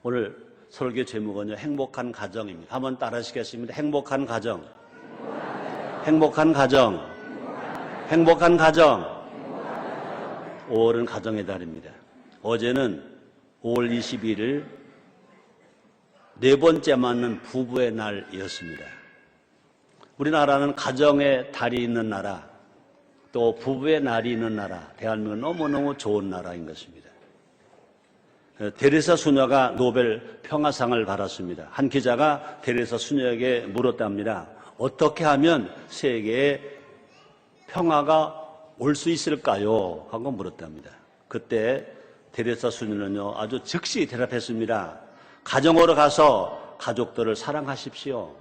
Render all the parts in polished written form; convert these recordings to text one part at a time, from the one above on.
오늘 설교 제목은요, 행복한 가정입니다. 한번 따라 하시겠습니다. 행복한 가정. 행복한 가정. 행복한 가정. 5월은 가정의 달입니다. 어제는 5월 21일 네 번째 맞는 부부의 날이었습니다. 우리나라는 가정의 달이 있는 나라, 또 부부의 날이 있는 나라, 대한민국은 너무너무 좋은 나라인 것입니다. 테레사 수녀가 노벨 평화상을 받았습니다. 한 기자가 테레사 수녀에게 물었답니다. 어떻게 하면 세계에 평화가 올 수 있을까요? 하고 물었답니다. 그때 테레사 수녀는요, 아주 즉시 대답했습니다. 가정으로 가서 가족들을 사랑하십시오.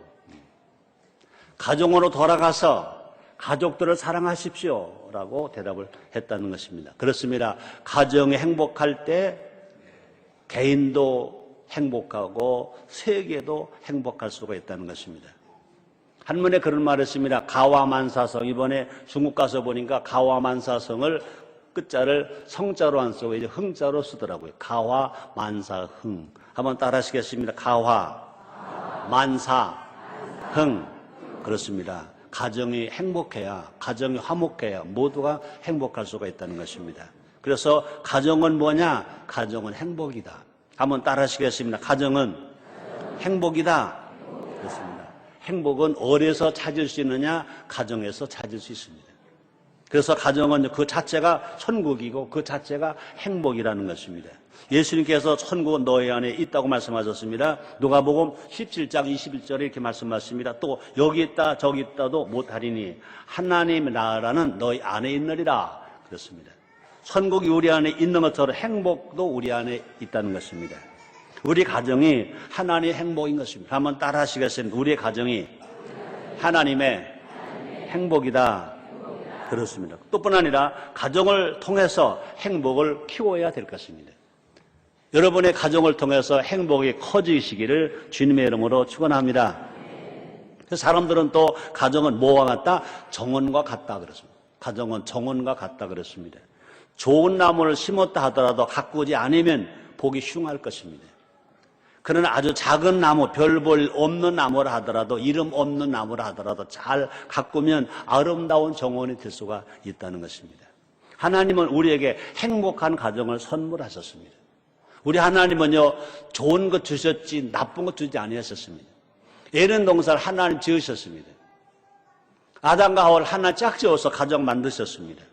가정으로 돌아가서 가족들을 사랑하십시오. 라고 대답을 했다는 것입니다. 그렇습니다. 가정이 행복할 때 개인도 행복하고 세계도 행복할 수가 있다는 것입니다. 한문에 그런 말을 했습니다. 가와만사성. 이번에 중국 가서 보니까 가와만사성을 끝자를 성자로 안 쓰고 이제 흥자로 쓰더라고요. 가와만사흥. 한번 따라 하시겠습니다. 가와만사흥. 그렇습니다. 가정이 행복해야, 가정이 화목해야 모두가 행복할 수가 있다는 것입니다. 그래서 가정은 뭐냐? 가정은 행복이다. 한번 따라 하시겠습니다. 가정은 행복이다. 그렇습니다. 행복은 어디서 찾을 수 있느냐? 가정에서 찾을 수 있습니다. 그래서 가정은 그 자체가 천국이고 그 자체가 행복이라는 것입니다. 예수님께서 천국은 너희 안에 있다고 말씀하셨습니다. 누가복음 17장 21절에 이렇게 말씀하십니다. 또 여기 있다 저기 있다도 못하리니 하나님의 나라는 너희 안에 있느니라. 그렇습니다. 천국이 우리 안에 있는 것처럼 행복도 우리 안에 있다는 것입니다. 우리 가정이 하나님의 행복인 것입니다. 한번 따라 하시겠습니다. 우리의 가정이 하나님의 행복이다. 그렇습니다. 또뿐 아니라 가정을 통해서 행복을 키워야 될 것입니다. 여러분의 가정을 통해서 행복이 커지시기를 주님의 이름으로 축원합니다. 사람들은 또 가정은 뭐와 같다? 정원과 같다 그랬습니다. 가정은 정원과 같다 그랬습니다. 좋은 나무를 심었다 하더라도 가꾸지 않으면 보기 흉할 것입니다. 그러나 아주 작은 나무, 별 볼 없는 나무라 하더라도, 이름 없는 나무라 하더라도 잘 가꾸면 아름다운 정원이 될 수가 있다는 것입니다. 하나님은 우리에게 행복한 가정을 선물하셨습니다. 우리 하나님은요, 좋은 것 주셨지 나쁜 것 주지 아니하셨습니다. 에덴 동산을 하나님 지으셨습니다. 아담과 하와를 하나 짝 지어서 가정 만드셨습니다.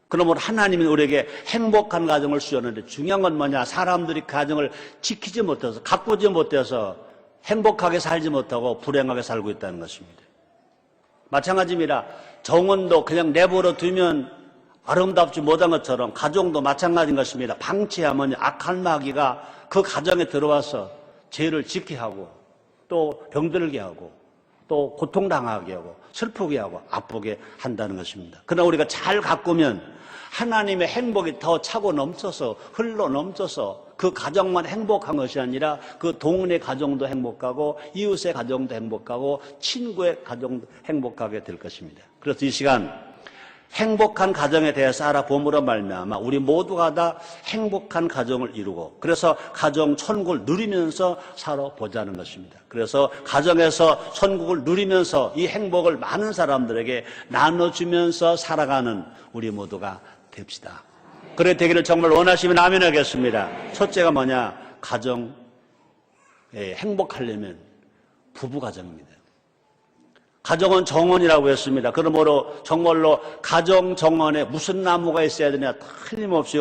그러므로 하나님은 우리에게 행복한 가정을 주셨는데 중요한 건 뭐냐? 사람들이 가정을 지키지 못해서, 가꾸지 못해서 행복하게 살지 못하고 불행하게 살고 있다는 것입니다. 마찬가지입니다. 정원도 그냥 내버려 두면 아름답지 못한 것처럼 가정도 마찬가지인 것입니다. 방치하면 악한 마귀가 그 가정에 들어와서 죄를 짓게 하고 또 병들게 하고 또 고통당하게 하고 슬프게 하고 아프게 한다는 것입니다. 그러나 우리가 잘 가꾸면 하나님의 행복이 더 차고 넘쳐서 흘러 넘쳐서 그 가정만 행복한 것이 아니라 그 동네 가정도 행복하고 이웃의 가정도 행복하고 친구의 가정도 행복하게 될 것입니다. 그래서 이 시간 행복한 가정에 대해서 알아봄으로 말미암아 우리 모두가 다 행복한 가정을 이루고 그래서 가정 천국을 누리면서 살아보자는 것입니다. 그래서 가정에서 천국을 누리면서 이 행복을 많은 사람들에게 나눠주면서 살아가는 우리 모두가 됩시다. 그래 되기를 정말 원하시면 아멘 하겠습니다. 첫째가 뭐냐? 가정에 행복하려면 부부가정입니다. 가정은 정원이라고 했습니다. 그러므로 정말로 가정 정원에 무슨 나무가 있어야 되냐? 틀림없이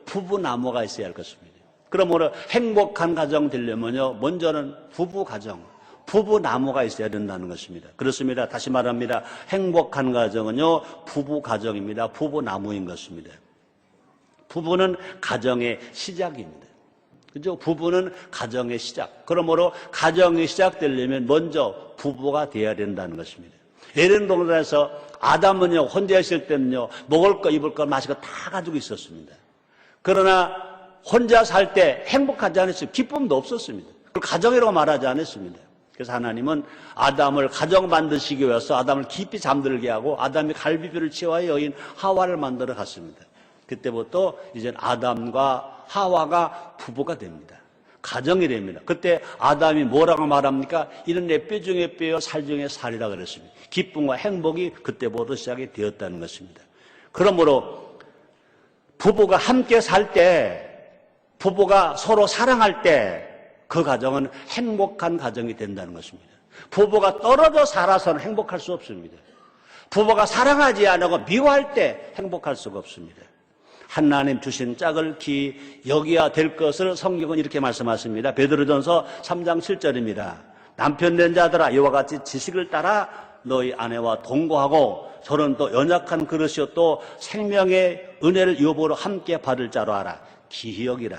부부나무가 있어야 할 것입니다. 그러므로 행복한 가정 되려면요, 먼저는 부부가정, 부부나무가 있어야 된다는 것입니다. 그렇습니다. 다시 말합니다. 행복한 가정은요, 부부가정입니다. 부부나무인 것입니다. 부부는 가정의 시작입니다. 그죠? 부부는 가정의 시작. 그러므로 가정이 시작되려면 먼저 부부가 되어야 된다는 것입니다. 에덴 동산에서 아담은요, 혼자 있을 때는요, 먹을 거, 입을 거, 마실 거 다 가지고 있었습니다. 그러나 혼자 살 때 행복하지 않았어요. 기쁨도 없었습니다. 그걸 가정이라고 말하지 않았습니다. 그래서 하나님은 아담을 가정 만드시기 위해서 아담을 깊이 잠들게 하고 아담이 갈비뼈를 치와의 여인 하와를 만들어 갔습니다. 그때부터 이제 아담과 하와가 부부가 됩니다. 가정이 됩니다. 그때 아담이 뭐라고 말합니까? 이는 내 뼈 중에 뼈요 살 중에 살이라 그랬습니다. 기쁨과 행복이 그때부터 시작이 되었다는 것입니다. 그러므로 부부가 함께 살 때, 부부가 서로 사랑할 때 그 가정은 행복한 가정이 된다는 것입니다. 부부가 떨어져 살아서는 행복할 수 없습니다. 부부가 사랑하지 않고 미워할 때 행복할 수가 없습니다. 하나님 주신 짝을 기 여기야 될 것을 성경은 이렇게 말씀하십니다. 베드로전서 3장 7절입니다. 남편 된 자들아 이와 같이 지식을 따라 너희 아내와 동거하고 저는 또 연약한 그릇이요 또 생명의 은혜를 여보로 함께 받을 자로 알아. 기히 여기라.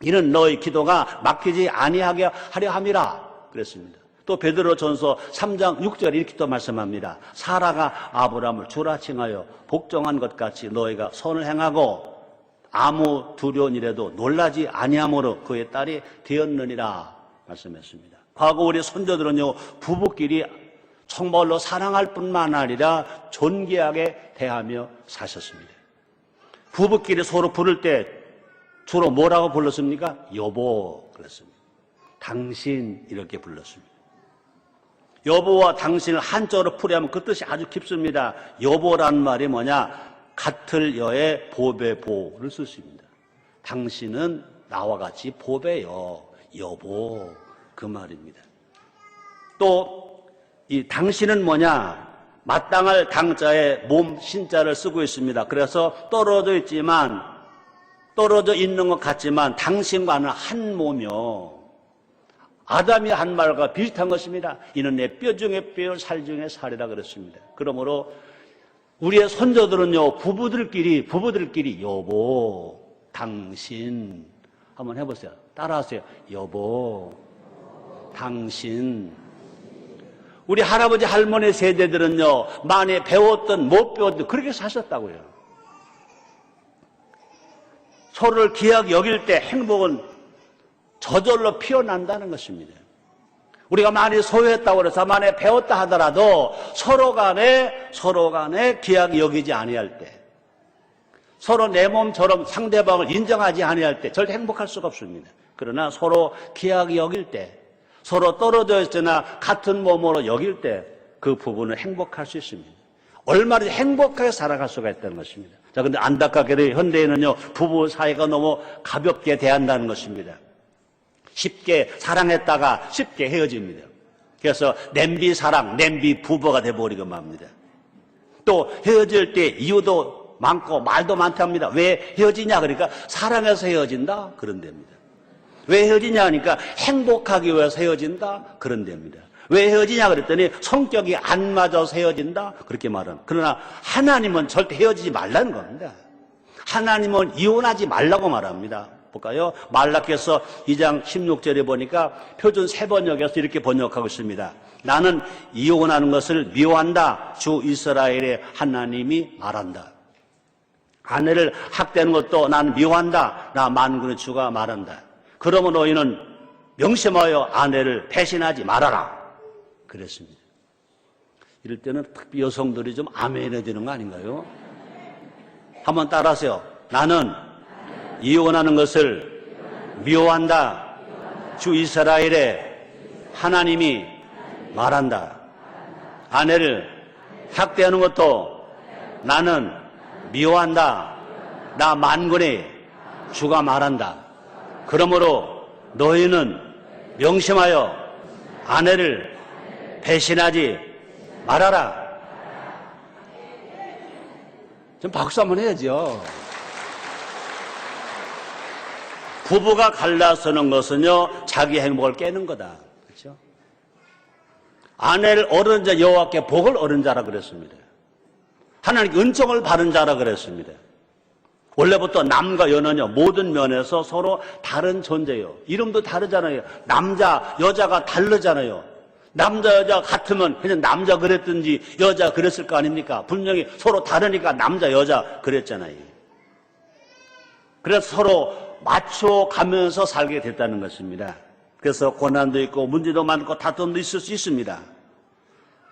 이는 너희 기도가 막히지 아니하게 하려 함이라 그랬습니다. 또 베드로전서 3장 6절 이렇게 또 말씀합니다. 사라가 아브라함을 주라 칭하여 복종한 것 같이 너희가 선을 행하고 아무 두려운 일에도 놀라지 아니함으로 그의 딸이 되었느니라 말씀했습니다. 과거 우리 손자들은요 부부끼리 정말로 사랑할 뿐만 아니라 존귀하게 대하며 사셨습니다. 부부끼리 서로 부를 때 주로 뭐라고 불렀습니까? 여보 그랬습니다. 당신 이렇게 불렀습니다. 여보와 당신을 한자로 풀이하면 그 뜻이 아주 깊습니다. 여보라는 말이 뭐냐? 같을 여의 보배 보를 쓰십니다. 당신은 나와 같이 보배요. 여보 그 말입니다. 또 이 당신은 뭐냐? 마땅할 당자에 몸 신자를 쓰고 있습니다. 그래서 떨어져 있지만 떨어져 있는 것 같지만 당신과는 한 몸이요. 아담이 한 말과 비슷한 것입니다. 이는 내 뼈 중에 뼈, 살 중에 살이라 그랬습니다. 그러므로 우리의 손자들은요, 부부들끼리 여보, 당신 한번 해보세요. 따라하세요. 여보, 당신. 우리 할아버지 할머니 세대들은요, 많이 배웠든 못 배웠든 그렇게 사셨다고요. 서로를 귀하게 여길 때 행복은 저절로 피어난다는 것입니다. 우리가 많이 소유했다고 해서 많이 배웠다 하더라도 서로 간에 귀하게 여기지 아니할 때, 서로 내 몸처럼 상대방을 인정하지 아니할 때 절대 행복할 수가 없습니다. 그러나 서로 귀하게 여길 때, 서로 떨어져 있으나 같은 몸으로 여길 때 그 부부는 행복할 수 있습니다. 얼마든지 행복하게 살아갈 수가 있다는 것입니다. 자, 근데 안타깝게도 현대에는요, 부부 사이가 너무 가볍게 대한다는 것입니다. 쉽게 사랑했다가 쉽게 헤어집니다. 그래서 냄비 사랑, 냄비 부부가 돼버리고 맙니다. 또 헤어질 때 이유도 많고 말도 많답니다. 왜 헤어지냐? 그러니까 사랑해서 헤어진다? 그런답니다. 왜 헤어지냐? 하니까 행복하기 위해서 헤어진다? 그런답니다. 왜 헤어지냐? 그랬더니 성격이 안 맞아서 헤어진다? 그렇게 말합니다. 그러나 하나님은 절대 헤어지지 말라는 겁니다. 하나님은 이혼하지 말라고 말합니다. 볼까요? 말라기서 2장 16절에 보니까 표준 3번역에서 이렇게 번역하고 있습니다. 나는 이혼하는 것을 미워한다. 주 이스라엘의 하나님이 말한다. 아내를 학대하는 것도 나는 미워한다. 나 만군의 주가 말한다. 그러면 너희는 명심하여 아내를 배신하지 말아라. 그랬습니다. 이럴 때는 특히 여성들이 좀 아멘해야 되는 거 아닌가요? 한번 따라하세요. 나는 이혼하는 것을 미워한다. 주 이스라엘의 하나님이 말한다. 아내를 학대하는 것도 나는 미워한다. 나 만군의 주가 말한다. 그러므로 너희는 명심하여 아내를 배신하지 말아라. 좀 박수 한번 해야죠. 부부가 갈라서는 것은요, 자기 행복을 깨는 거다. 그렇죠? 아내를 얻은 자 여호와께 복을 얻은 자라 그랬습니다. 하나님께 은총을 받은 자라 그랬습니다. 원래부터 남과 여는요, 모든 면에서 서로 다른 존재예요. 이름도 다르잖아요. 남자, 여자가 다르잖아요. 남자, 여자 같으면 그냥 남자 그랬든지 여자 그랬을 거 아닙니까? 분명히 서로 다르니까 남자, 여자 그랬잖아요. 그래서 서로 맞춰가면서 살게 됐다는 것입니다. 그래서 고난도 있고 문제도 많고 다툼도 있을 수 있습니다.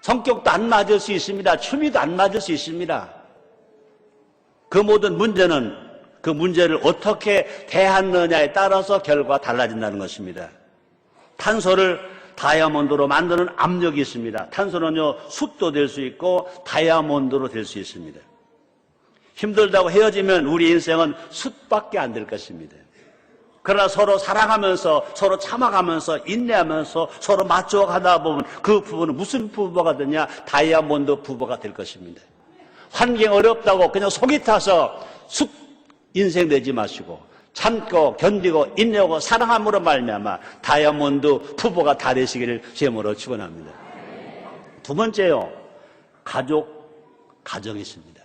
성격도 안 맞을 수 있습니다. 취미도 안 맞을 수 있습니다. 그 모든 문제는 그 문제를 어떻게 대하느냐에 따라서 결과가 달라진다는 것입니다. 탄소를 다이아몬드로 만드는 압력이 있습니다. 탄소는요, 숯도 될 수 있고 다이아몬드로 될 수 있습니다. 힘들다고 헤어지면 우리 인생은 숯밖에 안 될 것입니다. 그러나 서로 사랑하면서, 서로 참아가면서, 인내하면서 서로 맞춰가다 보면 그 부부는 무슨 부부가 되냐? 다이아몬드 부부가 될 것입니다. 환경 어렵다고 그냥 속이 타서 숯 인생 되지 마시고 참고 견디고 인내하고 사랑함으로 말미암아 다이아몬드 부부가 다 되시기를 제목으로 축원합니다. 두 번째요, 가정이 있습니다.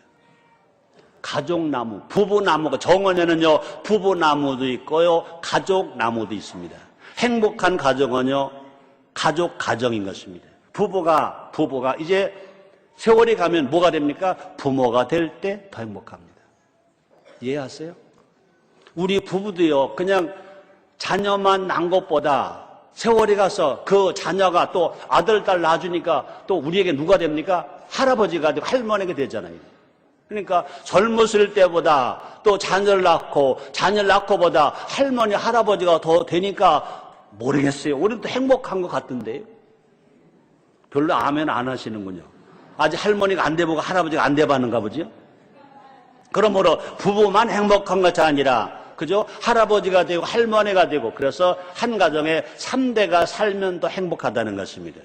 가족나무, 부부나무가 정원에는요 부부나무도 있고요 가족나무도 있습니다. 행복한 가정은요 가정인 것입니다. 부부가 이제 세월이 가면 뭐가 됩니까? 부모가 될 때 더 행복합니다. 이해하세요? 우리 부부도요 그냥 자녀만 낳은 것보다 세월이 가서 그 자녀가 또 아들, 딸 낳아주니까 또 우리에게 누가 됩니까? 할아버지가 되고 할머니가 되잖아요. 그러니까 젊었을 때보다 또 자녀를 낳고보다 할머니, 할아버지가 더 되니까 모르겠어요. 우리는 또 행복한 것 같던데요. 별로 아멘 안 하시는군요. 아직 할머니가 안 돼보고 할아버지가 안 돼봤는가 보죠. 그러므로 부부만 행복한 것이 아니라 그죠? 할아버지가 되고 할머니가 되고 그래서 한 가정에 3대가 살면 더 행복하다는 것입니다.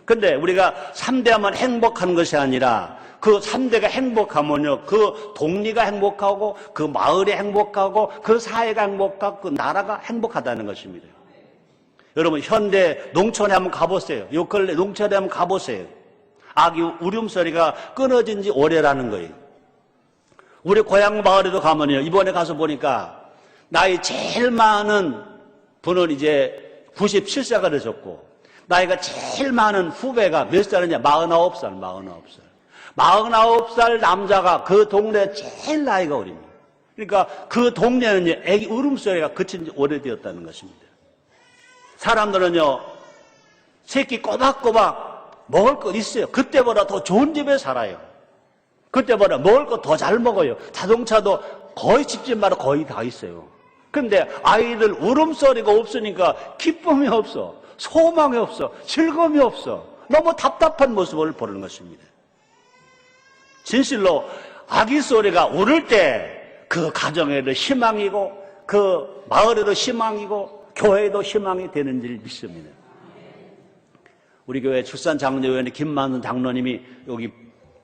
근데 우리가 3대하면 행복한 것이 아니라 그 3대가 행복하면요 그 동리가 행복하고 그 마을이 행복하고 그 사회가 행복하고 그 나라가 행복하다는 것입니다. 여러분 현대 농촌에 한번 가보세요. 요 근래 농촌에 한번 가보세요. 아기 울음소리가 끊어진 지 오래라는 거예요. 우리 고향 마을에도 가면요 이번에 가서 보니까 나이 제일 많은 분은 이제 97세가 되셨고 나이가 제일 많은 후배가 몇 살이냐? 49살. 49살 남자가 그 동네 제일 나이가 어립니다. 그러니까 그 동네는요, 애기 울음소리가 그친 지 오래되었다는 것입니다. 사람들은요, 새끼 꼬박꼬박 먹을 것 있어요. 그때보다 더 좋은 집에 살아요. 그때보다 먹을 것 더 잘 먹어요. 자동차도 거의 집집마다 거의 다 있어요. 근데 아이들 울음소리가 없으니까 기쁨이 없어. 소망이 없어. 즐거움이 없어. 너무 답답한 모습을 보는 것입니다. 진실로 아기 소리가 울을 때 그 가정에도 희망이고 그 마을에도 희망이고 교회에도 희망이 되는 줄 믿습니다. 우리 교회 출산장려위원회 김만은 장로님이 여기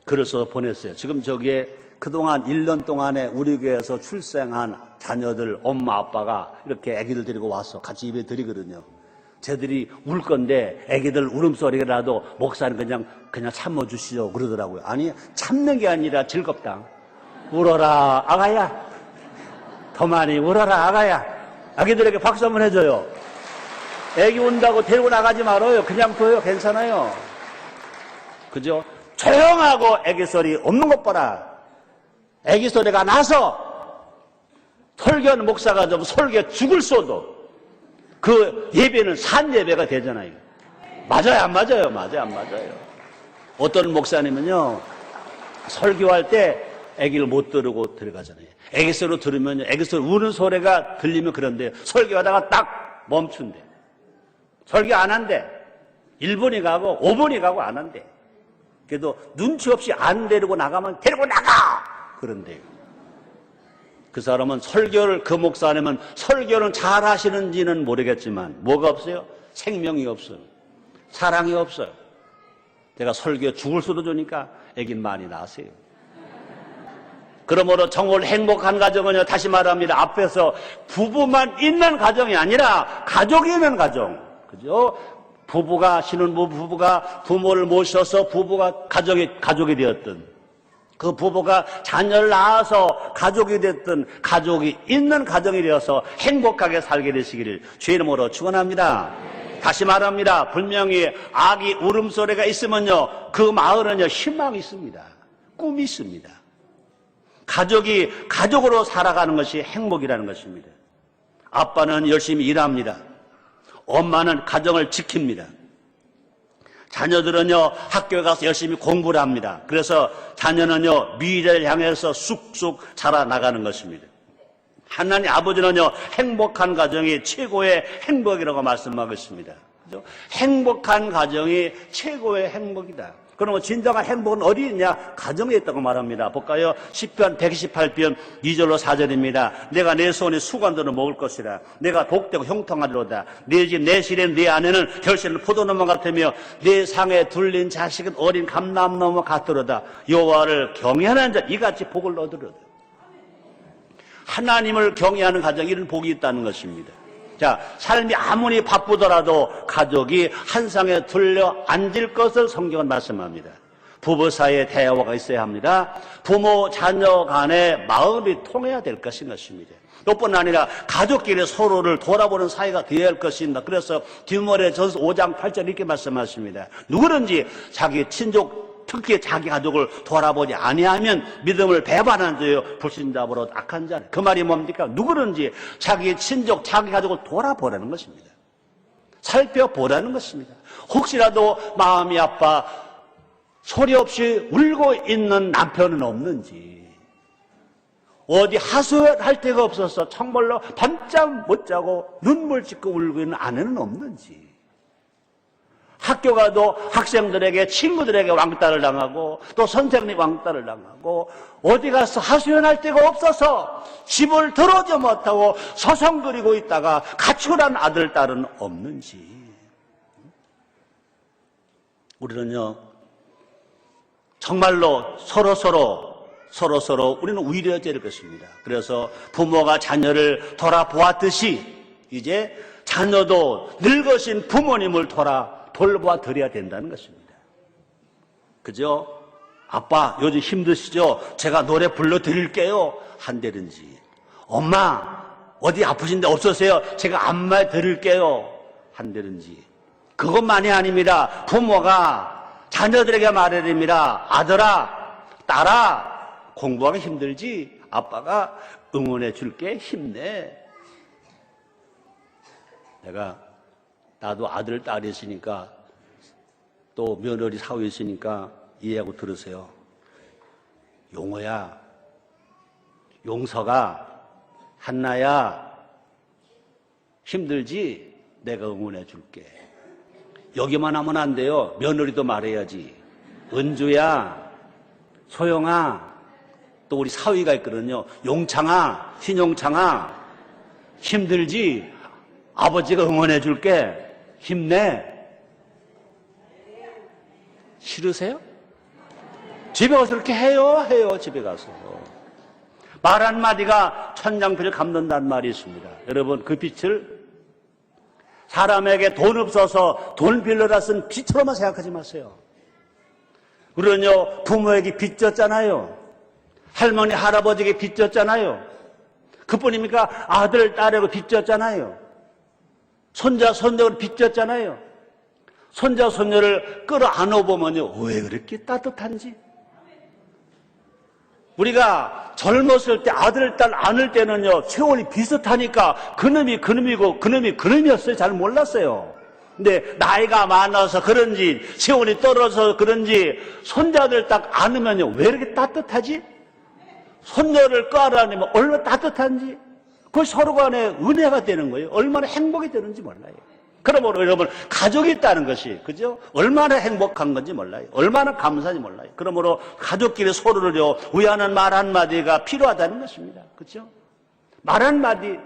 글을 써서 보냈어요. 지금 저기에 그동안 1년 동안에 우리 교회에서 출생한 자녀들 엄마 아빠가 이렇게 아기들 데리고 와서 같이 입에 드리거든요. 쟤들이 울 건데 애기들 울음소리라도 목사님 그냥 참아주시죠 그러더라고요. 아니 참는 게 아니라 즐겁다. 울어라 아가야. 더 많이 울어라 아가야. 아기들에게 박수 한번 해줘요. 애기 운다고 데리고 나가지 말아요. 그냥 둬요. 괜찮아요. 그죠? 조용하고 애기 소리 없는 것 봐라. 애기 소리가 나서 설교하는 목사가 좀 설교 죽을 쏘도 그 예배는 산 예배가 되잖아요. 맞아요, 안 맞아요? 맞아요, 안 맞아요? 어떤 목사님은요, 설교할 때 애기를 못 들고 들어가잖아요. 애기 소리 들으면요, 애기 소리 우는 소리가 들리면 그런데 설교하다가 딱 멈춘대. 설교 안 한대. 1분이 가고 5분이 가고 안 한대. 그래도 눈치 없이 안 데리고 나가면 데리고 나가! 그런데요. 그 사람은 그 목사님은 설교는 잘 하시는지는 모르겠지만 뭐가 없어요? 생명이 없어요. 사랑이 없어요. 내가 설교 죽을 수도 주니까 애긴 많이 낳으세요. 그러므로 정말 행복한 가정은요, 다시 말합니다. 앞에서 부부만 있는 가정이 아니라 가족이 있는 가정. 그죠? 부부가 부모를 모셔서 부부가 가족이 되었던 그 부부가 자녀를 낳아서 가족이 됐든 가족이 있는 가정이 되어서 행복하게 살게 되시기를 주의 이름으로 축원합니다. 다시 말합니다. 분명히 아기 울음소리가 있으면요 그 마을은요 희망이 있습니다. 꿈이 있습니다. 가족으로 살아가는 것이 행복이라는 것입니다. 아빠는 열심히 일합니다. 엄마는 가정을 지킵니다. 자녀들은요 학교에 가서 열심히 공부를 합니다. 그래서 자녀는요 미래를 향해서 쑥쑥 자라나가는 것입니다. 하나님 아버지는요, 행복한 가정이 최고의 행복이라고 말씀하고 있습니다. 그죠? 행복한 가정이 최고의 행복이다. 그러면 진정한 행복은 어디 있냐? 가정에 있다고 말합니다. 볼까요? 시편 128편 2절로 4절입니다. 내가 내 손에 수관들을 먹을 것이라. 내가 독되고 형통하리로다. 내 집 내 실에 내 아내는 결실은 포도나무 같으며 내 상에 둘린 자식은 어린 감람나무 같으로다. 여호와를 경외하는 자 이같이 복을 얻으리로다. 하나님을 경외하는 가정에 이런 복이 있다는 것입니다. 자, 삶이 아무리 바쁘더라도 가족이 한 상에 둘려 앉을 것을 성경은 말씀합니다. 부부 사이에 대화가 있어야 합니다. 부모, 자녀 간의 마음이 통해야 될 것인 것입니다. 뿐 아니라 가족끼리 서로를 돌아보는 사이가 되어야 할 것입니다. 그래서 디모데전서 5장 8절 이렇게 말씀하십니다. 누구든지 자기 친족 특히 자기 가족을 돌아보지 아니하면 믿음을 배반한 자요 불신자보로 악한 자. 그 말이 뭡니까? 누구든지 자기 친족, 자기 가족을 돌아보라는 것입니다. 살펴보라는 것입니다. 혹시라도 마음이 아파 소리 없이 울고 있는 남편은 없는지, 어디 하소연할 데가 없어서 정말로 밤잠 못 자고 눈물 짓고 울고 있는 아내는 없는지, 학교 가도 학생들에게 친구들에게 왕따를 당하고 또 선생님 왕따를 당하고 어디 가서 하소연할 데가 없어서 집을 들어오지 못하고 서성거리고 있다가 가출한 아들, 딸은 없는지. 우리는요 정말로 서로 우리는 의뢰해야 될 것입니다. 그래서 부모가 자녀를 돌아보았듯이 이제 자녀도 늙으신 부모님을 돌봐 드려야 된다는 것입니다. 그죠? 아빠 요즘 힘드시죠? 제가 노래 불러드릴게요 한다든지, 엄마 어디 아프신데 없으세요? 제가 안마 드릴게요 한다든지. 그것만이 아닙니다. 부모가 자녀들에게 말해야 됩니다. 아들아, 딸아, 공부하기 힘들지? 아빠가 응원해 줄게, 힘내. 나도 아들, 딸이 있으니까 또 며느리 사위 있으니까 이해하고 들으세요. 용호야, 용서가, 한나야, 힘들지? 내가 응원해 줄게. 여기만 하면 안 돼요. 며느리도 말해야지. 은주야, 소영아, 또 우리 사위가 있거든요. 용창아, 신용창아, 힘들지? 아버지가 응원해 줄게. 힘내. 싫으세요? 집에 가서 그렇게 해요. 집에 가서. 말 한마디가 천장필을 감는다는 말이 있습니다. 여러분, 그 빛을 사람에게 돈 없어서 돈 빌려다 쓴 빚처럼만 생각하지 마세요. 우리는요, 부모에게 빚졌잖아요. 할머니, 할아버지에게 빚졌잖아요. 그뿐입니까? 아들, 딸에게 빚졌잖아요. 손자, 손녀를 빚졌잖아요. 손자, 손녀를 끌어안아보면요, 왜 그렇게 따뜻한지. 우리가 젊었을 때 아들, 딸 안을 때는요, 세월이 비슷하니까 그놈이 그놈이고 그놈이 그놈이었어요. 잘 몰랐어요. 근데 나이가 많아서 그런지, 세월이 떨어져서 그런지, 손자들 딱 안으면요, 왜 이렇게 따뜻하지? 손녀를 끌어안으면 얼마나 따뜻한지, 그 서로 간에 은혜가 되는 거예요. 얼마나 행복이 되는지 몰라요. 그러므로 여러분, 가족이 있다는 것이, 그죠? 얼마나 행복한 건지 몰라요. 얼마나 감사한지 몰라요. 그러므로 가족끼리 서로를요, 위하는 말 한마디가 필요하다는 것입니다. 그죠? 말 한마디,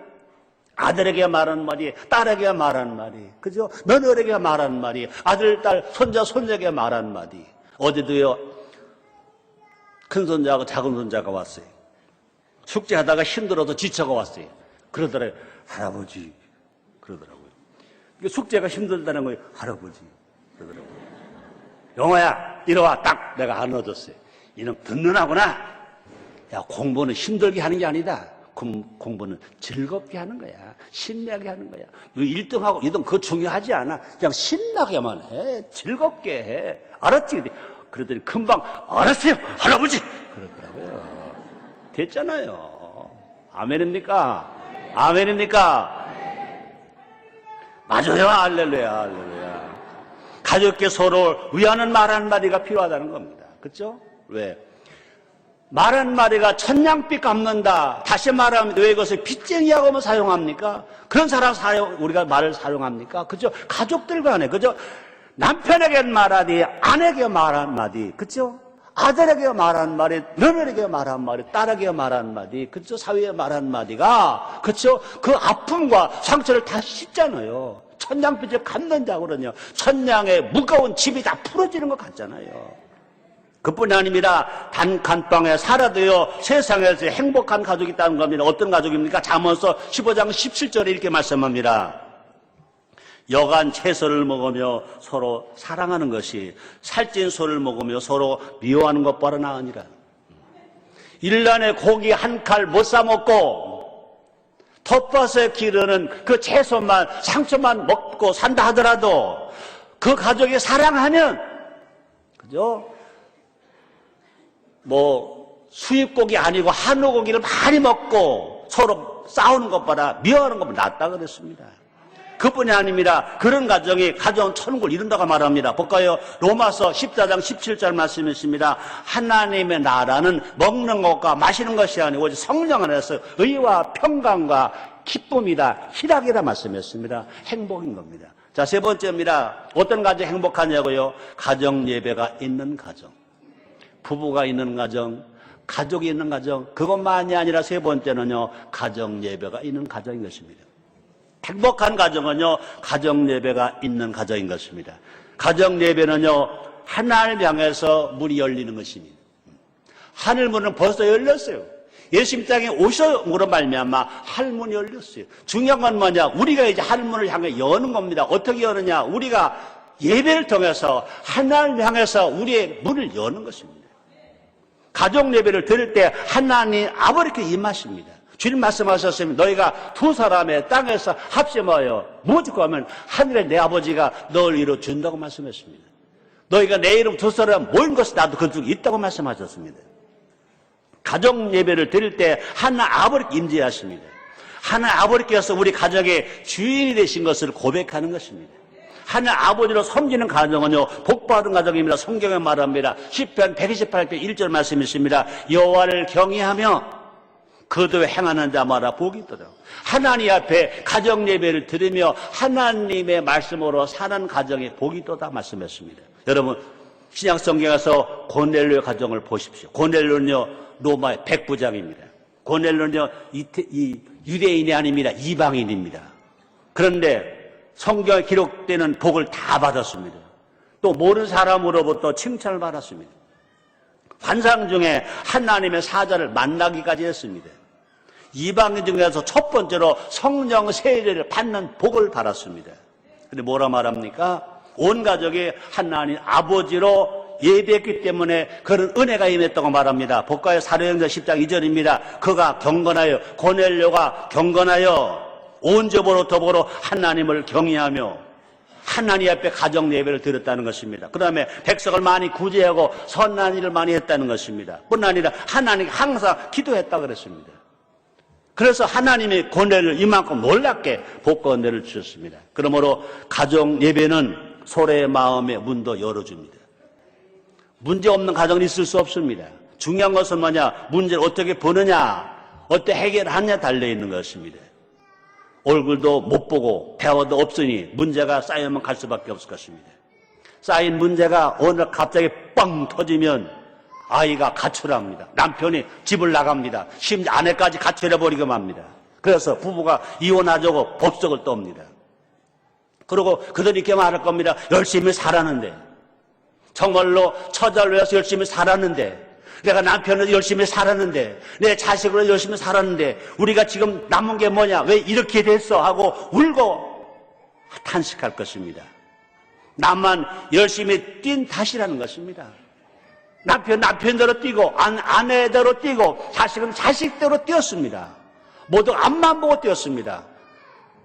아들에게 말 한마디, 딸에게 말 한마디, 그죠? 며느리에게 말 한마디, 아들, 딸, 손자, 손녀에게 말 한마디. 어제도요, 큰 손자하고 작은 손자가 왔어요. 숙제하다가 힘들어서 지쳐가 왔어요. 그러더래요. 할아버지, 그러더라고요. 숙제가 힘들다는 거예요. 할아버지, 그러더라고요. 영호야, 이리와. 딱 내가 안아줬어요. 이놈 듣는하구나. 야, 공부는 힘들게 하는 게 아니다. 공부는 즐겁게 하는 거야. 신나게 하는 거야. 1등하고 2등 그거 중요하지 않아. 그냥 신나게만 해. 즐겁게 해. 알았지? 그러더니 금방 알았어요, 할아버지. 그러더라고요. 됐잖아요. 아멘입니까? 아멘입니까? 맞아요. 할렐루야, 할렐루야. 가족께 서로 위하는 말 한마디가 필요하다는 겁니다. 그렇죠? 왜? 말 한마디가 천냥빚 갚는다. 다시 말하면 왜 이것을 빚쟁이하고만 사용합니까? 그런 사람 우리가 말을 사용합니까? 그죠? 가족들 간에, 그죠? 남편에게 말 한마디, 아내에게 말 한마디, 그죠? 아들에게 말 한마디, 며느리에게 말 한마디, 딸에게 말 한마디, 그죠? 사회에 말 한마디가, 그죠? 그 아픔과 상처를 다 씻잖아요. 천냥빚을 갚는 자거든요. 천냥의 무거운 집이 다 풀어지는 것 같잖아요. 그뿐이 아닙니다. 단 간방에 살아도요, 세상에서 행복한 가족이 있다는 겁니다. 어떤 가족입니까? 잠언서 15장 17절에 이렇게 말씀합니다. 여간 채소를 먹으며 서로 사랑하는 것이 살찐 소를 먹으며 서로 미워하는 것보다 나으니라. 1년에 고기 한 칼 못 사 먹고 텃밭에 기르는 그 채소만 상추만 먹고 산다 하더라도 그 가족이 사랑하면, 그죠? 수입고기 아니고 한우고기를 많이 먹고 서로 싸우는 것보다 미워하는 것보다 낫다 그랬습니다. 그뿐이 아닙니다. 그런 가정이 가정 천국을 이룬다고 말합니다. 볼까요? 로마서 14장 17절 말씀이 있습니다. 하나님의 나라는 먹는 것과 마시는 것이 아니고 오직 성령 안에서 의와 평강과 기쁨이다, 희락이라 말씀했습니다. 행복인 겁니다. 자, 세 번째입니다. 어떤 가정이 행복하냐고요? 가정 예배가 있는 가정. 부부가 있는 가정, 가족이 있는 가정, 그것만이 아니라 세 번째는요, 가정 예배가 있는 가정인 것입니다. 행복한 가정은요, 가정 예배가 있는 가정인 것입니다. 가정 예배는요, 하나님 향해서 문이 열리는 것입니다. 하늘 문은 벌써 열렸어요. 예수님 땅에 오셔므로 말미암아 하늘문이 열렸어요. 중요한 건 뭐냐? 우리가 이제 하늘문을 향해 여는 겁니다. 어떻게 여느냐? 우리가 예배를 통해서 하나님 향해서 우리의 문을 여는 것입니다. 가족 예배를 드릴 때 하나님 아버지께 임하십니다. 주님 말씀하셨습니다. 너희가 두 사람의 땅에서 합심하여 무엇을 구하면 하늘의 내 아버지가 너를 이루어준다고 말씀했습니다. 너희가 내 이름 두 사람 모인 것이 나도 그쪽에 있다고 말씀하셨습니다. 가족 예배를 드릴 때 하나님 아버지께 임재하십니다. 하나님 아버지께서 우리 가족의 주인이 되신 것을 고백하는 것입니다. 하나님 아버지로 섬기는 가정은요, 복받은 가정입니다. 성경에 말합니다. 시편 128편 1절 말씀이 있습니다. 여호와를 경외하며 그도 행하는 자마다 복이 있도다. 하나님 앞에 가정 예배를 드리며 하나님의 말씀으로 사는 가정에 복이 있도다 말씀했습니다. 여러분, 신약 성경에서 고넬료의 가정을 보십시오. 고넬료는요, 로마의 백부장입니다. 고넬료는요, 유대인이 아닙니다. 이방인입니다. 그런데 성경에 기록되는 복을 다 받았습니다. 또 모르는 사람으로부터 칭찬을 받았습니다. 환상 중에 하나님의 사자를 만나기까지 했습니다. 이방인 중에서 첫 번째로 성령 세례를 받는 복을 받았습니다. 근데 뭐라 말합니까? 온 가족이 하나님 아버지로 예배했기 때문에 그런 은혜가 임했다고 말합니다. 복가의 사도행전 10장 2절입니다. 그가 경건하여, 고넬료가 경건하여 온 집으로 더불어 하나님을 경외하며 하나님 앞에 가정 예배를 드렸다는 것입니다. 그 다음에 백성을 많이 구제하고 선한 일을 많이 했다는 것입니다. 뿐 아니라 하나님 항상 기도했다고 그랬습니다. 그래서 하나님이 고넬을 이만큼 놀랍게 복과 은혜를 주셨습니다. 그러므로 가정 예배는 소래의 마음의 문도 열어줍니다. 문제 없는 가정은 있을 수 없습니다. 중요한 것은 뭐냐? 문제를 어떻게 보느냐, 어떻게 해결하느냐 달려있는 것입니다. 얼굴도 못 보고 대화도 없으니 문제가 쌓이면 갈 수밖에 없을 것입니다. 쌓인 문제가 어느 날 갑자기 빵 터지면 아이가 가출합니다. 남편이 집을 나갑니다. 심지어 아내까지 가출해버리고 맙니다. 그래서 부부가 이혼하자고 법석을 떱니다. 그리고 그들이 이렇게 말할 겁니다. 열심히 살았는데, 정말로 처자를 위해서 열심히 살았는데, 내가 남편을 열심히 살았는데, 내 자식으로 열심히 살았는데, 우리가 지금 남은 게 뭐냐? 왜 이렇게 됐어? 하고 울고 탄식할 것입니다. 나만 열심히 뛴 탓이라는 것입니다. 남편대로 뛰고, 아내대로 뛰고, 자식은 자식대로 뛰었습니다. 모두 앞만 보고 뛰었습니다.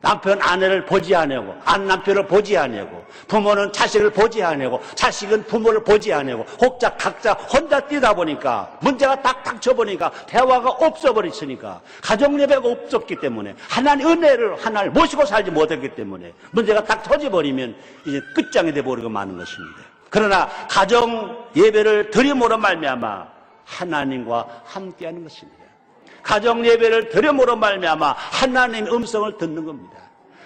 남편 아내를 보지 아니하고, 남편을 보지 아니하고, 부모는 자식을 보지 아니하고, 자식은 부모를 보지 아니하고, 각자 혼자 뛰다 보니까, 문제가 딱 닥쳐보니까, 대화가 없어버리니까, 가정예배가 없었기 때문에, 하나님 은혜를 하나를 모시고 살지 못했기 때문에, 문제가 딱 터져버리면, 이제 끝장이 돼버리고 마는 것입니다. 그러나, 가정예배를 드림으로 말미암아, 하나님과 함께하는 것입니다. 가정 예배를 드림으로 말미암아 하나님의 음성을 듣는 겁니다.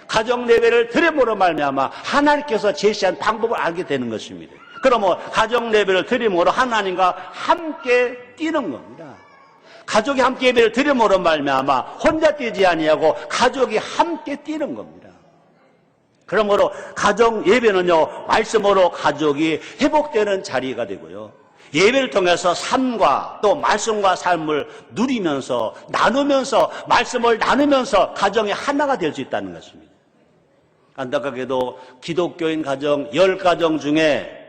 가정 예배를 드림으로 말미암아 하나님께서 제시한 방법을 알게 되는 것입니다. 그러면 가정 예배를 드림으로 하나님과 함께 뛰는 겁니다. 가족이 함께 예배를 드림으로 말미암아 혼자 뛰지 아니하고 가족이 함께 뛰는 겁니다. 그러므로 가정 예배는요, 말씀으로 가족이 회복되는 자리가 되고요, 예배를 통해서 삶과 또 말씀과 삶을 누리면서 나누면서 말씀을 나누면서 가정이 하나가 될 수 있다는 것입니다. 안타깝게도 기독교인 가정 10가정 중에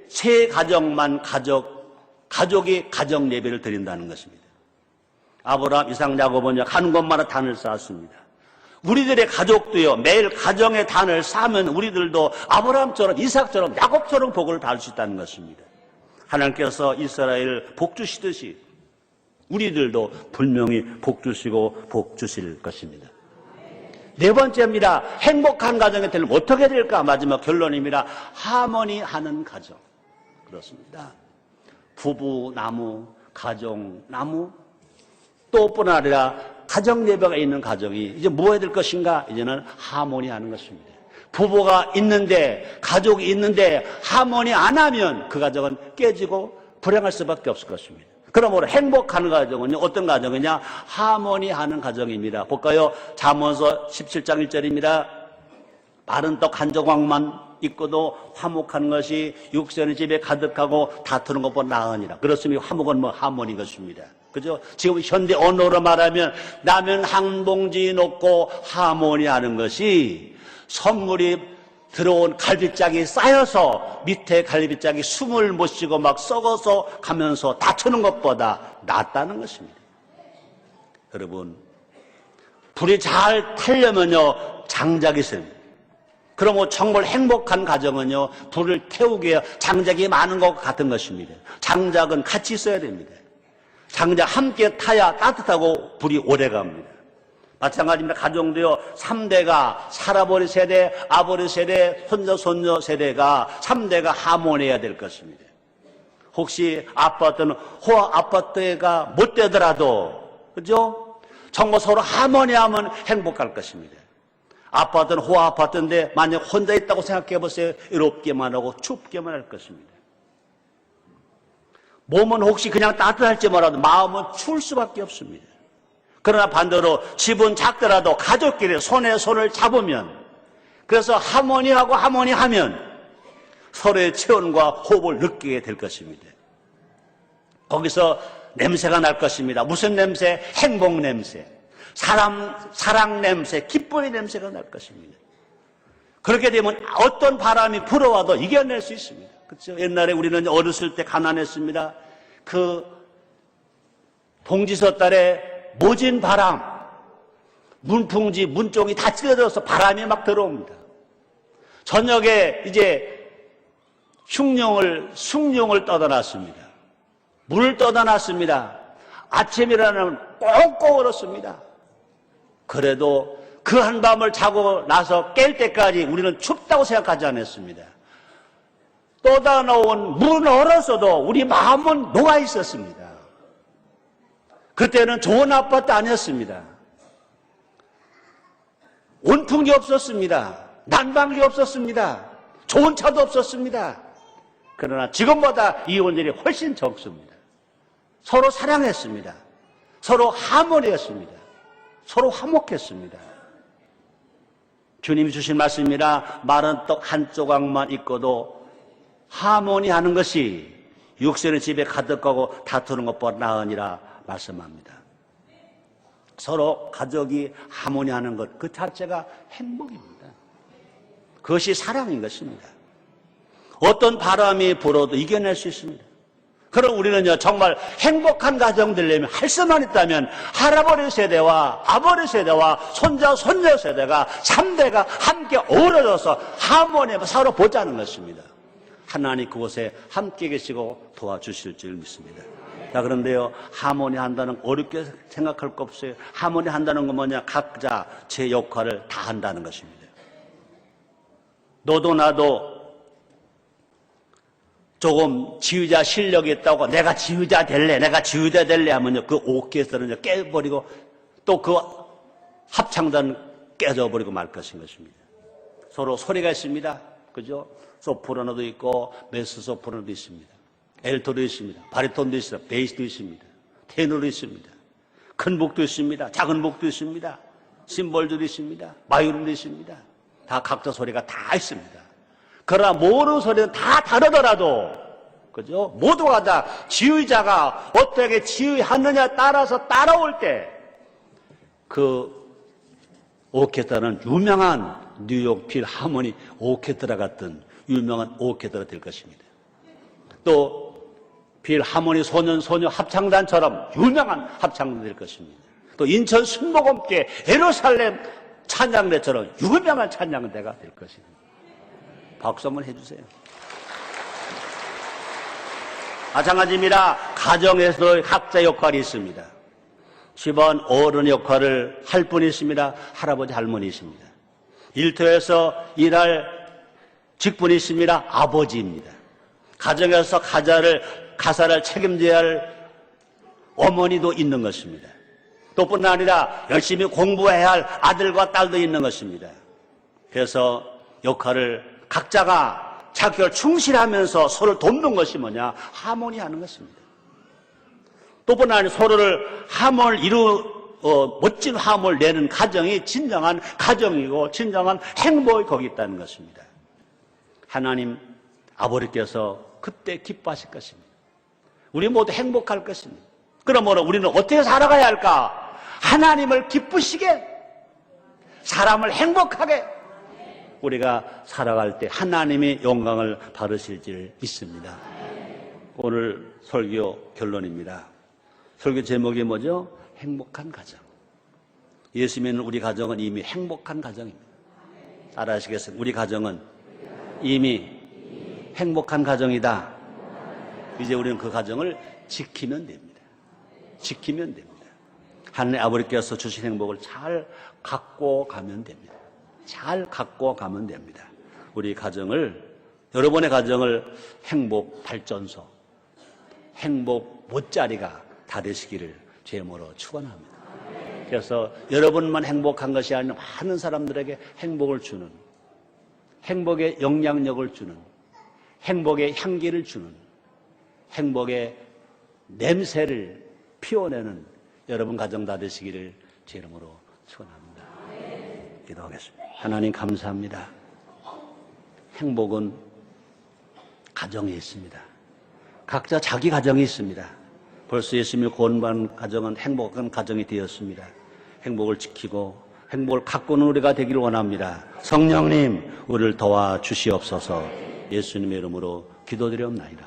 3가정만 가족이 가정 예배를 드린다는 것입니다. 아브라함, 이삭, 야곱은 가는 곳마다 단을 쌓았습니다. 우리들의 가족도요, 매일 가정의 단을 쌓으면 우리들도 아브라함처럼 이삭처럼 야곱처럼 복을 받을 수 있다는 것입니다. 하나님께서 이스라엘 복 주시듯이 우리들도 분명히 복 주시고 복 주실 것입니다. 4번째입니다. 행복한 가정이 되려면 어떻게 될까? 마지막 결론입니다. 하모니하는 가정. 그렇습니다. 부부 나무, 가정 나무, 또 뿐 아니라 가정 예배가 있는 가정이 이제 뭐 해야 될 것인가? 이제는 하모니하는 것입니다. 부부가 있는데, 가족이 있는데 하모니 안 하면 그 가정은 깨지고 불행할 수밖에 없을 것입니다. 그러므로 행복한 가정은요, 어떤 가정이냐? 하모니하는 가정입니다. 볼까요? 잠언서 17장 1절입니다. 마른 떡 한 조각만 있고도 화목하는 것이 육신의 집에 가득하고 다투는 것보다 나으니라. 그렇습니다. 화목은 뭐 하모니 것입니다. 그죠? 지금 현대 언어로 말하면 라면 한 봉지 놓고 하모니하는 것이 선물이 들어온 갈비짝이 쌓여서 밑에 갈비짝이 숨을 못 쉬고 막 썩어서 가면서 다투는 것보다 낫다는 것입니다. 여러분, 불이 잘 타려면요, 장작이 있습니다. 그러면 정말 행복한 가정은요, 불을 태우기 위해 장작이 많은 것과 같은 것입니다. 장작은 같이 있어야 됩니다. 장작 함께 타야 따뜻하고 불이 오래 갑니다. 마찬가지입니다. 가정도요, 3대가 살아버리 세대, 아버지 세대, 손자 세대가 3대가 하모니해야 될 것입니다. 혹시 아파트는 호화 아파트가 못 되더라도, 그죠? 정말 서로 하모니하면 행복할 것입니다. 아파트는 호화 아파트인데 만약 혼자 있다고 생각해 보세요. 외롭게만 하고 춥게만 할 것입니다. 몸은 혹시 그냥 따뜻할지 몰라도 마음은 추울 수밖에 없습니다. 그러나 반대로 집은 작더라도 가족끼리 손에 손을 잡으면, 그래서 하모니하면 서로의 체온과 호흡을 느끼게 될 것입니다. 거기서 냄새가 날 것입니다. 무슨 냄새? 행복 냄새, 사랑 냄새, 기쁨의 냄새가 날 것입니다. 그렇게 되면 어떤 바람이 불어와도 이겨낼 수 있습니다. 그렇죠? 옛날에 우리는 어렸을 때 가난했습니다. 그 봉지서 딸에 모진 바람, 문풍지, 문종이 다 찢어져서 바람이 막 들어옵니다. 저녁에 이제 숭늉을 떠다놨습니다. 물을 떠다놨습니다. 아침이라는 꽁꽁 얼었습니다. 그래도 그 한밤을 자고 나서 깰 때까지 우리는 춥다고 생각하지 않았습니다. 떠다놓은 물은 얼었어도 우리 마음은 녹아 있었습니다. 그때는 좋은 아파트 아니었습니다. 온풍기 없었습니다. 난방기 없었습니다. 좋은 차도 없었습니다. 그러나 지금보다 이혼율이 훨씬 적습니다. 서로 사랑했습니다. 서로 하모니했습니다. 서로 화목했습니다. 주님이 주신 말씀입니다. 마른 떡 한 조각만 있고도 하모니하는 것이 육신의 집에 가득하고 다투는 것보다 나으니라 말씀합니다. 서로 가족이 하모니하는 것, 그 자체가 행복입니다. 그것이 사랑인 것입니다. 어떤 바람이 불어도 이겨낼 수 있습니다. 그럼 우리는요, 정말 행복한 가정 되려면 할 수만 있다면 할아버지 세대와 아버지 세대와 손자, 손녀 세대가 3대가 함께 어우러져서 하모니하며 서로 보자는 것입니다. 하나님 그곳에 함께 계시고 도와주실 줄 믿습니다. 자, 그런데요, 하모니 한다는 거 어렵게 생각할 거 없어요. 하모니 한다는 건 뭐냐? 각자 제 역할을 다 한다는 것입니다. 너도 나도 조금 지휘자 실력이 있다고 내가 지휘자 될래 하면요, 그 오케스트라는 깨버리고 또 그 합창단 깨져버리고 말 것입니다. 서로 소리가 있습니다. 그죠? 소프라노도 있고 메스 소프라노도 있습니다. 엘토도 있습니다. 바리톤도 있습니다. 베이스도 있습니다. 테너도 있습니다. 큰 목도 있습니다. 작은 목도 있습니다. 심볼도 있습니다. 바이올린도 있습니다. 다 각자 소리가 다 있습니다. 그러나 모든 소리는 다 다르더라도, 그죠? 모두가 다 지휘자가 어떻게 지휘하느냐에 따라서 따라올 때, 그 오케스트라는 유명한 뉴욕 필하모니 오케스트라 같은 유명한 오케스트라 될 것입니다. 또 필하모니 소년소녀 합창단처럼 유명한 합창단 될 것입니다. 또 인천 순복음교회 예루살렘 찬양대처럼 유명한 찬양대가 될 것입니다. 박수 한번 해주세요. 마찬가지입니다. 가정에서도 각자 역할이 있습니다. 집안 어른 역할을 할 분이 있습니다. 할아버지 할머니 있습니다. 일터에서 일할 직분이 있습니다. 아버지입니다. 가정에서 가사를 책임져야 할 어머니도 있는 것입니다. 또 뿐만 아니라 열심히 공부해야 할 아들과 딸도 있는 것입니다. 그래서 역할을 각자가 자기를 충실하면서 서로를 돕는 것이 뭐냐? 하모니하는 것입니다. 또 뿐만 아니라 서로를 멋진 화합을 내는 가정이 진정한 가정이고 진정한 행복이 거기 있다는 것입니다. 하나님 아버지께서 그때 기뻐하실 것입니다. 우리 모두 행복할 것입니다. 그러므로 우리는 어떻게 살아가야 할까? 하나님을 기쁘시게, 사람을 행복하게 우리가 살아갈 때 하나님의 영광을 받으실 줄 믿습니다. 오늘 설교 결론입니다. 설교 제목이 뭐죠? 행복한 가정. 예수 믿는 우리 가정은 이미 행복한 가정입니다. 따라하시겠습니까? 우리 가정은 이미 행복한 가정이다. 이제 우리는 그 가정을 지키면 됩니다. 지키면 됩니다. 하나님 아버지께서 주신 행복을 잘 갖고 가면 됩니다. 잘 갖고 가면 됩니다. 우리 가정을, 여러분의 가정을 행복 발전소, 행복 못자리가 다 되시기를 제모로 축원합니다. 그래서 여러분만 행복한 것이 아니라 많은 사람들에게 행복을 주는, 행복의 영향력을 주는, 행복의 향기를 주는, 행복의 냄새를 피워내는 여러분 가정 다 되시기를 제 이름으로 축원합니다. 기도하겠습니다. 하나님 감사합니다. 행복은 가정에 있습니다. 각자 자기 가정이 있습니다. 벌써 예수님을 구원받은 가정은 행복한 가정이 되었습니다. 행복을 지키고 행복을 가꾸는 우리가 되기를 원합니다. 성령님, 우리를 도와주시옵소서. 예수님의 이름으로 기도드리옵나이다.